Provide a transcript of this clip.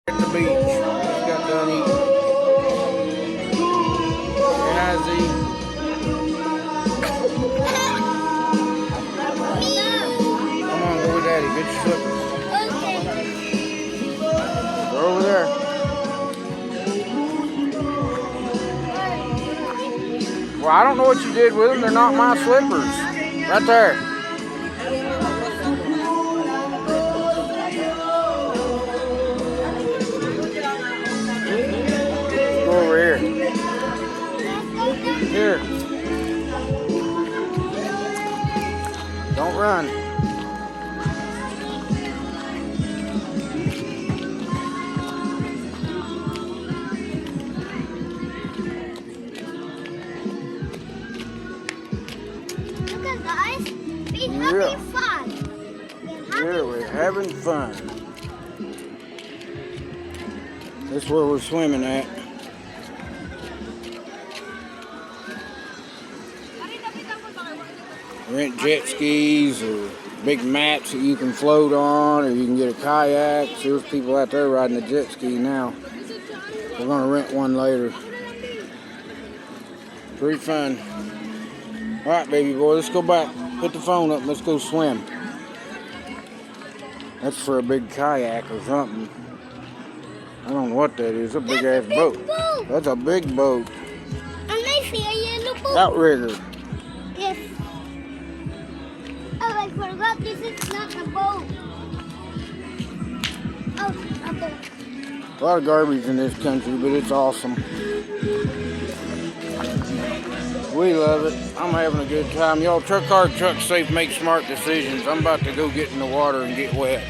At the beach. Just got done eating. And I see. Come on, go with Daddy. Get your slippers. They're over there. Well, I don't know what you did with them. They're not my slippers. Right there. Go over here. Here. Don't run. Look at guys, we're having fun. Yeah, we're having fun. That's where we're swimming at. Rent jet skis or big mats that you can float on, or you can get a kayak. There's people out there riding a jet ski now. We're gonna rent one later. Pretty fun. All right, baby boy, let's go back. Put the phone up. Let's go swim. That's for a big kayak or something. I don't know what that is. A big ass boat. That's a big boat. And I see a yellow boat. Outrigger. Yes. Oh, I forgot this is not a boat. Oh, a boat. A lot of garbage in this country, but it's awesome. We love it. I'm having a good time. Y'all truck hard, truck safe, make smart decisions. I'm about to go get in the water and get wet.